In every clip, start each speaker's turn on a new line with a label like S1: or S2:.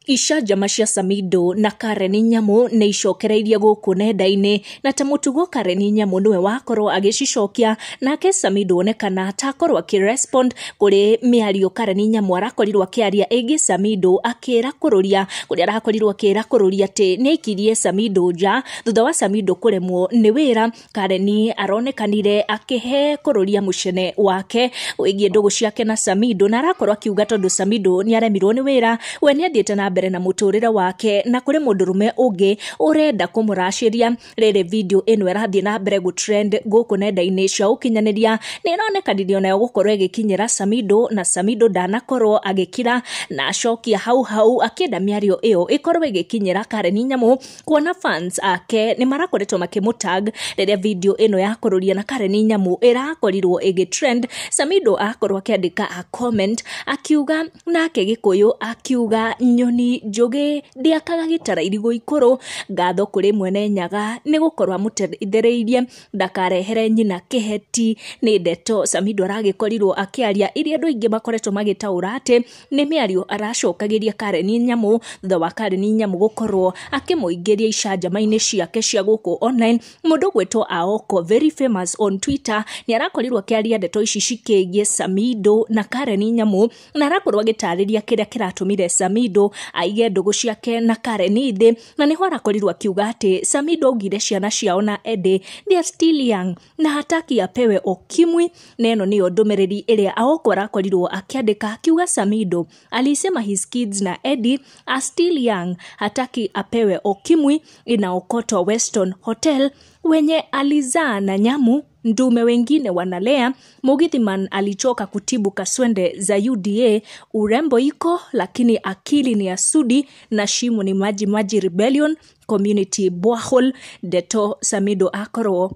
S1: Icanjama cia Samido na Karen Nyamu nĩ icokereirie gũkũ nenda-inĩ, na ta mũtugo Karen Nyamu nĩwe wakorwo agĩcicokia, nake Samido onekana takorwo akĩrespond kũrĩ mĩario Karen Nyamu arakorirwo akĩaria ĩgiĩ Samido, akĩra kũrũria kũrĩa arakorirwo akĩra kũrũria atĩ nĩ aikirie Samido nja thutha wa Samido kũremwo nĩ wĩra. Karen aronekanire akĩhe kũrũria mũcene wake wĩgiĩ ndũgũ ciake na Samido, na arakorwo akiuga tondũ Samido nĩ aremirwo nĩ wĩra, we nĩ athiĩte na mbere na mũtũrĩre wake, na kũrĩ mũndũrũme ũngĩ ũrenda kũmũracĩria. Rĩrĩ video ĩno ĩrathiĩ na mbere gũtrend gũkũ nenda-inĩ cia ũkinyanĩria, nĩ ĩronekanirio nayo gũkorwo ĩgĩkinyĩra Samido, na Samido ndanakorwo agĩkira na acokia hau akĩenda mĩario ĩyo ĩkorwo ĩgĩkinyĩra Karen Nyamu, kuona fans ake nĩ marakoretwo makĩmũtag rĩrĩa video ĩno ya kũrũria na Karen Nyamu ĩrakorirwo ĩgĩtrend. Samido akorwo akĩandĩka a comment akiuga nake Gĩkũyũ akiuga nyoni njũgĩ ndĩakaga gĩtara irigũ ikũrũ, ngatho kũrĩ mwene Nyaga nĩ gũkorwo amũteithĩrĩirie ndakarehere nyina kĩheti. Nĩ ndeto Samido aragĩkorirwo akĩaria iria andũ aingĩ makoretwo magĩtaũra atĩ nĩ mĩario aracokagĩria Karen Nyamu thutha wa Karen Nyamu gũkorwo akĩmũingĩria icanjama-inĩ ciake cia gũkũ online. Mũndũ gwĩtwo Aoko very famous on Twitter nĩ arakorirwo akĩaria ndeto ici cikĩgiĩ Samido na Karen Nyamu, na arakorwo agĩtarĩria kĩrĩa kĩratũmire Samido aige ndũgũ ciake na Karen thĩ, na nĩho arakorirwo akiuga atĩ Samido augire ciana ciao na Eddie they are still young na hataki apewe ukimwi. Na ĩno nĩyo ndũmĩrĩri ĩrĩa Aoko arakorirwo akĩandĩka akiuga Samido alisema his kids na Eddie are still young, hataki apewe ukimwi. Inaokotwa Weston Hotel wenye alizaa na Nyamu, ndume wengine wanalea. Mugithiman alichoka kutibu kaswende za UDA, urembo iko lakini akili ni ya Sudi, na shimo ni maji rebellion community borehole. Deto Samido akorwo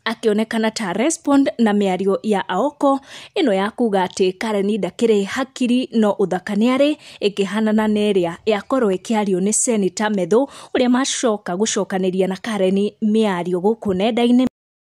S1: akionekana ta respond na mĩario ya Aoko ĩno ya kuga atĩ Karen ndakĩrĩ hakiri no ũthaka nĩarĩ, ĩkĩhanana na ĩrĩa yakorwo ĩkĩario nĩ Senator Medho ũrĩa macoka gũcokanĩria na Karen mĩario gũkũ nenda-inĩ.